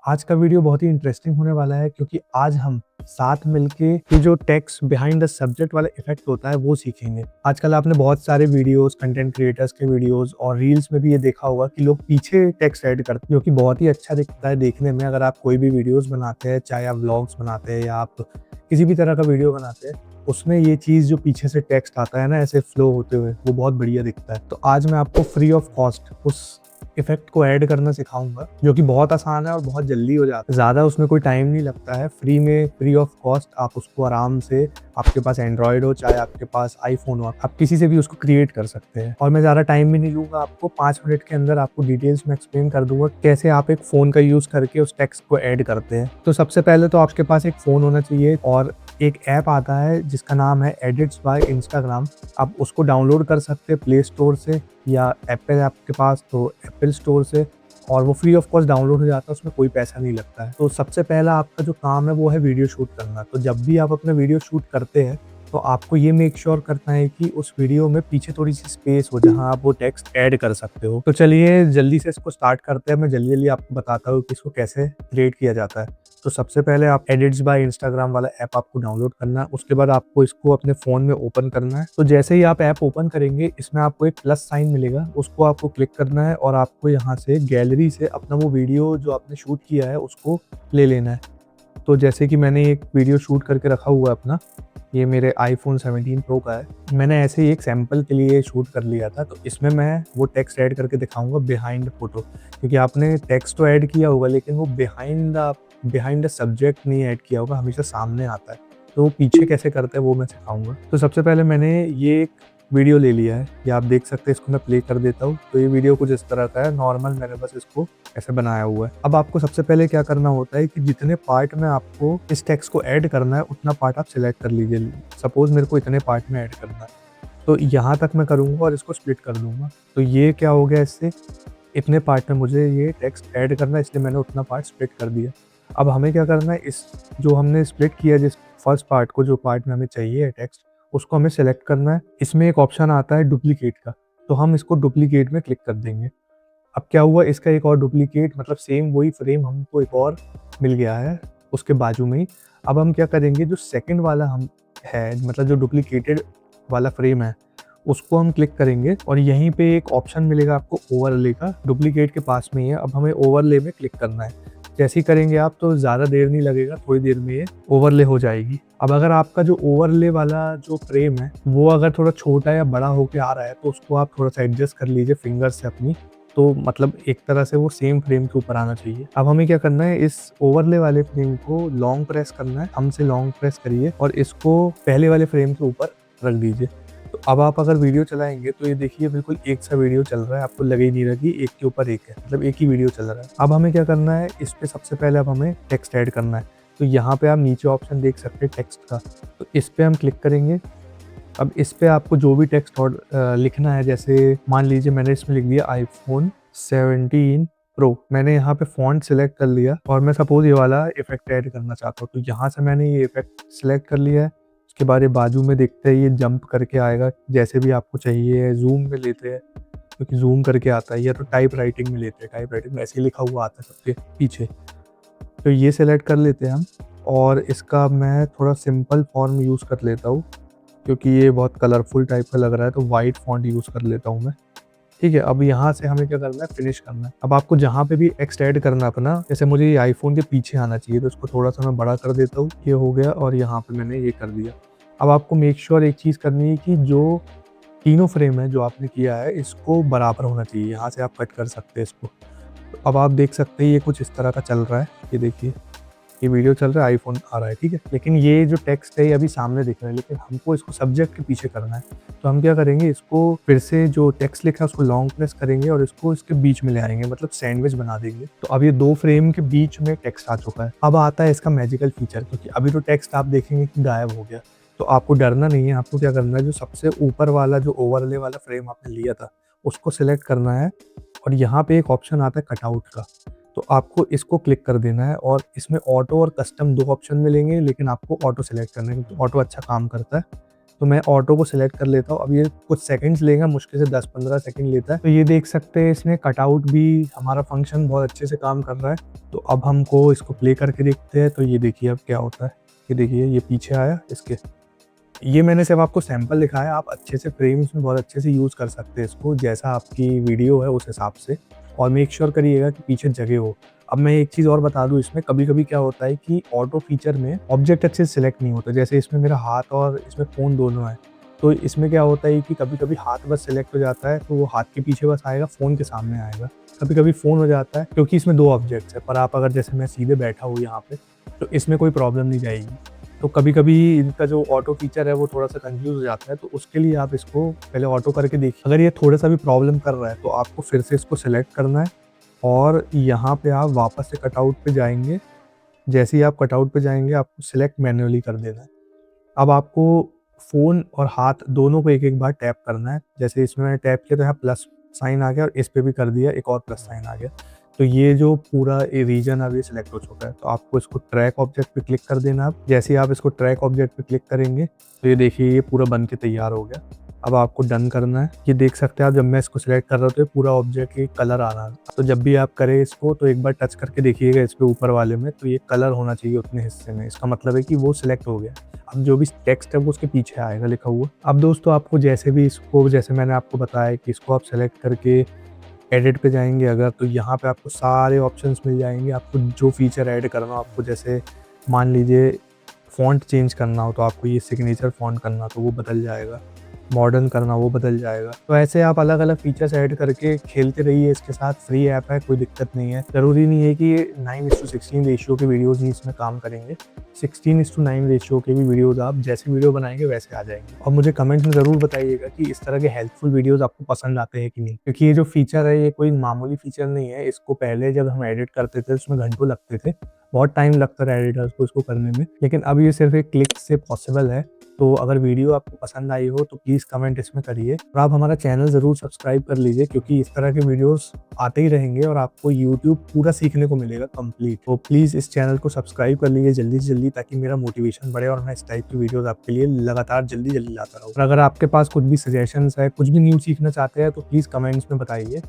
आज का वीडियो बहुत ही इंटरेस्टिंग होने वाला है क्योंकि आज हम साथ मिलके ये जो टेक्स्ट बिहाइंड द सब्जेक्ट वाला इफेक्ट होता है वो सीखेंगे। आजकल आपने बहुत सारे वीडियोस, कंटेंट क्रिएटर्स के वीडियोस और रील्स में भी ये देखा होगा कि लोग पीछे टेक्स्ट ऐड करते हैं, जो कि बहुत ही अच्छा दिखता है देखने में। अगर आप कोई भी वीडियोस बनाते हैं, चाहे आप व्लॉग्स बनाते हैं या आप किसी भी तरह का वीडियो बनाते हैं, उसमें ये चीज़ जो पीछे से टेक्स्ट आता है ना ऐसे फ्लो होते हुए, वो बहुत बढ़िया दिखता है। तो आज मैं आपको फ्री ऑफ कॉस्ट उस इफेक्ट को ऐड करना सिखाऊंगा, जो कि बहुत आसान है और बहुत जल्दी हो जाता है। ज़्यादा उसमें कोई टाइम नहीं लगता है। फ्री में, फ्री ऑफ कॉस्ट आप उसको आराम से, आपके पास एंड्रॉयड हो चाहे आपके पास आईफोन हो, आप किसी से भी उसको क्रिएट कर सकते हैं। और मैं ज़्यादा टाइम भी नहीं लूंगा, आपको 5 मिनट के अंदर आपको डिटेल्स में एक्सप्लेन कर दूंगा कैसे आप एक फ़ोन का यूज़ करके उस टेक्स्ट को ऐड करते हैं। तो सबसे पहले तो आपके पास एक फ़ोन होना चाहिए और एक ऐप आता है जिसका नाम है एडिट्स बाय इंस्टाग्राम। आप उसको डाउनलोड कर सकते हैं प्ले स्टोर से या एप्पल ऐप के पास तो एप्पल स्टोर से, और वो फ्री ऑफ कॉस्ट डाउनलोड हो जाता है, उसमें कोई पैसा नहीं लगता है। तो सबसे पहला आपका जो काम है वो है वीडियो शूट करना। तो जब भी आप अपना वीडियो शूट करते हैं तो आपको ये मेक श्योर करना है कि उस वीडियो में पीछे थोड़ी सी स्पेस हो जहां आप वो टेक्स्ट ऐड कर सकते हो। तो चलिए जल्दी से इसको स्टार्ट करते हैं। मैं जल्दी जल्दी आपको बताता हूँ कि इसको कैसे क्रिएट किया जाता है। तो सबसे पहले आप एडिट्स बाय इंस्टाग्राम वाला ऐप आपको डाउनलोड करना है। उसके बाद आपको इसको अपने फ़ोन में ओपन करना है। तो जैसे ही आप ऐप ओपन करेंगे, इसमें आपको एक प्लस साइन मिलेगा, उसको आपको क्लिक करना है और आपको यहाँ से गैलरी से अपना वो वीडियो जो आपने शूट किया है उसको ले लेना है। तो जैसे कि मैंने एक वीडियो शूट करके रखा हुआ है अपना, ये मेरे आईफोन 17 प्रो का है। मैंने ऐसे ही एक सैंपल के लिए शूट कर लिया था। तो इसमें मैं वो टेक्स्ट ऐड करके दिखाऊंगा बिहाइंड फोटो, क्योंकि आपने टेक्स्ट तो ऐड किया होगा लेकिन वो बिहाइंड द सब्जेक्ट नहीं ऐड किया होगा, हमेशा सामने आता है। तो वो पीछे कैसे करते हैं वो मैं सिखाऊंगा। तो सबसे पहले मैंने ये एक वीडियो ले लिया है, ये आप देख सकते हैं। इसको मैं प्ले कर देता हूँ। तो ये वीडियो कुछ इस तरह का है, नॉर्मल मैंने बस इसको ऐसे बनाया हुआ है। अब आपको सबसे पहले क्या करना होता है कि जितने पार्ट में आपको इस टेक्स्ट को ऐड करना है उतना पार्ट आप सिलेक्ट कर लीजिए। सपोज मेरे को इतने पार्ट में ऐड करना है, तो यहाँ तक मैं करूँगा और इसको स्प्लिट कर दूंगा। तो ये क्या हो गया, इससे इतने पार्ट में मुझे ये टेक्स्ट ऐड करना है, इसलिए मैंने उतना पार्ट स्प्लिट कर दिया। अब हमें क्या करना है, इस जो हमने स्प्लिट किया जिस फर्स्ट पार्ट को, जो पार्ट में हमें चाहिए टेक्स्ट, उसको हमें सेलेक्ट करना है। इसमें एक ऑप्शन आता है डुप्लीकेट का, तो हम इसको डुप्लीकेट में क्लिक कर देंगे। अब क्या हुआ, इसका एक और डुप्लीकेट, मतलब सेम वही फ्रेम हमको एक और मिल गया है उसके बाजू में ही। अब हम क्या करेंगे, जो सेकंड वाला हम है, मतलब जो डुप्लीकेटेड वाला फ्रेम है, उसको हम क्लिक करेंगे और यहीं पे एक ऑप्शन मिलेगा आपको ओवरले का, डुप्लीकेट के पास में ही है। अब हमें ओवरले में क्लिक करना है। जैसे ही करेंगे आप तो ज़्यादा देर नहीं लगेगा, थोड़ी देर में ये ओवरले हो जाएगी। अब अगर आपका जो ओवरले वाला जो फ्रेम है वो अगर थोड़ा छोटा या बड़ा होके आ रहा है तो उसको आप थोड़ा सा एडजस्ट कर लीजिए फिंगर से अपनी, तो मतलब एक तरह से वो सेम फ्रेम के ऊपर आना चाहिए। अब हमें क्या करना है, इस ओवरले वाले फ्रेम को लॉन्ग प्रेस करना है, हमसे लॉन्ग प्रेस करिए और इसको पहले वाले फ्रेम के ऊपर रख दीजिए। तो अब आप अगर वीडियो चलाएंगे तो ये देखिए बिल्कुल एक सा वीडियो चल रहा है, आपको लगे ही नहीं रहा कि एक के ऊपर एक है, मतलब एक ही वीडियो चल रहा है। अब हमें क्या करना है, इस पे सबसे पहले अब हमें टेक्स्ट ऐड करना है। तो यहाँ पे आप नीचे ऑप्शन देख सकते हैं टेक्स्ट का, तो इस पे हम क्लिक करेंगे। अब इस पे आपको जो भी टेक्स्ट और लिखना है, जैसे मान लीजिए मैंने इसमें लिख दिया आईफोन 17 प्रो। मैंने यहाँ पे फॉन्ट सिलेक्ट कर लिया और मैं सपोज ये वाला इफेक्ट ऐड करना चाहता हूँ, तो यहाँ से मैंने ये इफेक्ट सिलेक्ट कर लिया है। उसके बाद ये बाजू में देखते हैं, ये जंप करके आएगा जैसे भी आपको चाहिए। जूम में लेते हैं क्योंकि जूम करके आता है, या तो टाइप राइटिंग में लेते हैं, टाइप राइटिंग में ऐसे ही लिखा हुआ आता है सबके पीछे। तो ये सिलेक्ट कर लेते हैं हम, और इसका मैं थोड़ा सिंपल फॉर्म यूज़ कर लेता हूँ क्योंकि ये बहुत कलरफुल टाइप का लग रहा है, तो वाइट फॉन्ट यूज़ कर लेता हूँ मैं। ठीक है, अब यहाँ से हमें क्या करना है, फिनिश करना है। अब आपको जहाँ पे भी टेक्स्ट ऐड करना है अपना, जैसे मुझे ये आईफोन के पीछे आना चाहिए तो इसको थोड़ा सा मैं बड़ा कर देता हूँ, ये हो गया, और यहाँ पे मैंने ये कर दिया। अब आपको मेक श्योर एक चीज़ करनी है कि जो तीनों फ्रेम है जो आपने किया है इसको बराबर होना चाहिए। यहाँ से आप कट कर सकते हैं इसको। तो अब आप देख सकते हैं ये कुछ इस तरह का चल रहा है, ये देखिए ये वीडियो चल रहा है, आईफोन आ रहा है, ठीक है। लेकिन ये जो टेक्स्ट है ये अभी सामने दिख रहा है, लेकिन हमको इसको सब्जेक्ट के पीछे करना है। तो हम क्या करेंगे, इसको फिर से जो टेक्स्ट लिखा है उसको लॉन्ग प्रेस करेंगे और इसको इसके बीच में ले आएंगे, मतलब सैंडविच बना देंगे। तो अब ये दो फ्रेम के बीच में टेक्स्ट आ चुका है। अब आता है इसका मैजिकल फीचर, क्योंकि अभी तो टेक्स्ट आप देखेंगे कि गायब हो गया। तो आपको डरना नहीं है, आपको क्या करना है, जो सबसे ऊपर वाला जो ओवरले वाला फ्रेम आपने लिया था उसको सिलेक्ट करना है, और यहाँ पे एक ऑप्शन आता है कटआउट का, तो आपको इसको क्लिक कर देना है। और इसमें ऑटो और कस्टम दो ऑप्शन मिलेंगे, लेकिन आपको ऑटो सेलेक्ट करना है क्योंकि ऑटो अच्छा काम करता है। तो मैं ऑटो को सिलेक्ट कर लेता हूँ। अब ये कुछ सेकंड्स लेगा, मुश्किल से 10-15 सेकंड लेता है। तो ये देख सकते हैं इसने कटआउट भी हमारा फंक्शन बहुत अच्छे से काम कर रहा है। तो अब हमको इसको प्ले करके देखते हैं। तो ये देखिए अब क्या होता है। ये देखिए ये पीछे आया इसके। ये मैंने सिर्फ आपको सैंपल दिखाया, आप अच्छे से फ्रेम्स में बहुत अच्छे से यूज़ कर सकते हैं इसको, जैसा आपकी वीडियो है उस हिसाब से। और मेक श्योर करिएगा कि पीछे जगह हो। अब मैं एक चीज़ और बता दूँ, इसमें कभी-कभी क्या होता है कि ऑटो फीचर में ऑब्जेक्ट अच्छे से सिलेक्ट नहीं होता। जैसे इसमें मेरा हाथ और इसमें फ़ोन दोनों है। तो इसमें क्या होता है कि कभी-कभी हाथ बस सिलेक्ट हो जाता है, तो वो हाथ के पीछे बस आएगा, फ़ोन के सामने आएगा। कभी-कभी फ़ोन हो जाता है क्योंकि इसमें 2 ऑब्जेक्ट्स हैं, पर आप अगर जैसे मैं सीधे बैठा हूँ यहाँ पे, तो इसमें कोई प्रॉब्लम नहीं जाएगी। तो कभी-कभी इनका जो ऑटो फीचर है वो थोड़ा-सा कंफ्यूज हो जाता है, तो उसके लिए आप इसको पहले ऑटो करके देखिए। अगर ये थोड़ा-सा भी प्रॉब्लम कर रहा है, तो आपको फिर से इसको सेलेक्ट करना है और यहाँ पे आप वापस से कटआउट पे जाएँगे। जैसे ही आप कटआउट पे जाएँगे, आपको सिलेक्ट मैन्युअली कर देना है। अब आपको फ़ोन और हाथ दोनों को एक-एक बार टैप करना है। जैसे इसमें मैंने टैप किया तो यहाँ प्लस साइन आ गया और इस पे भी कर दिया, एक और प्लस साइन आ गया। तो ये जो पूरा ये रीजन अब ये सिलेक्ट हो चुका है। तो आपको इसको ट्रैक ऑब्जेक्ट पे क्लिक कर देना है। जैसे ही आप इसको ट्रैक ऑब्जेक्ट पे क्लिक करेंगे, तो ये देखिए ये पूरा बन के तैयार हो गया। अब आपको डन करना है। ये देख सकते हैं आप, जब मैं इसको सिलेक्ट कर रहा हूँ तो ये पूरा ऑब्जेक्ट ये कलर आ रहा है। तो जब भी आप करें इसको तो एक बार टच करके देखिएगा इस पे ऊपर वाले में, तो ये कलर होना चाहिए उतने हिस्से में। इसका मतलब है कि वो सिलेक्ट हो गया। अब जो भी टेक्स्ट है वो उसके पीछे आएगा लिखा हुआ। अब दोस्तों आपको जैसे भी इसको, जैसे मैंने आपको बताया कि इसको आप सेलेक्ट करके एडिट पे जाएँगे अगर, तो यहाँ पे आपको सारे ऑप्शंस मिल जाएँगे। आपको जो फीचर ऐड करना हो, आपको जैसे मान लीजिए फ़ॉन्ट चेंज करना हो, तो आपको ये सिग्नेचर फ़ॉन्ट करना तो वो बदल जाएगा। मॉडर्न करना वो बदल जाएगा। तो ऐसे आप अलग-अलग फीचर्स ऐड करके खेलते रहिए इसके साथ। फ्री ऐप है, कोई दिक्कत नहीं है। ज़रूरी नहीं है कि ये 9:16 रेशियो के वीडियोज़ ही इसमें काम करेंगे। 16:9 रेशियो के भी वीडियोज़ आप जैसे वीडियो बनाएँगे वैसे आ जाएँगे। और मुझे कमेंट में ज़रूर बताइएगा कि इस तरह के हेल्पफुल वीडियोज़ आपको पसंद आते हैं कि नहीं? क्योंकि ये जो फीचर है ये कोई मामूली फीचर नहीं है। इसको पहले जब हम एडिट करते थे उसमें घंटों लगते थे। बहुत टाइम लगता था एडिटर्स को इसको करने में। लेकिन अब ये सिर्फ़ एक क्लिक से पॉसिबल है। तो अगर वीडियो आपको पसंद आई हो तो प्लीज़ कमेंट इसमें करिए और आप हमारा चैनल ज़रूर सब्सक्राइब कर लीजिए, क्योंकि इस तरह के वीडियोस आते ही रहेंगे और आपको यूट्यूब पूरा सीखने को मिलेगा कंप्लीट। तो प्लीज़ इस चैनल को सब्सक्राइब कर लीजिए जल्दी से जल्दी, ताकि मेरा मोटिवेशन बढ़े और मैं इस टाइप की वीडियोस आपके लिए लगातार जल्दी लाता रहूँ। और अगर आपके पास कुछ भी सजेशंस है, कुछ भी न्यू सीखना चाहते हैं तो प्लीज़ कमेंट्स में बताइए।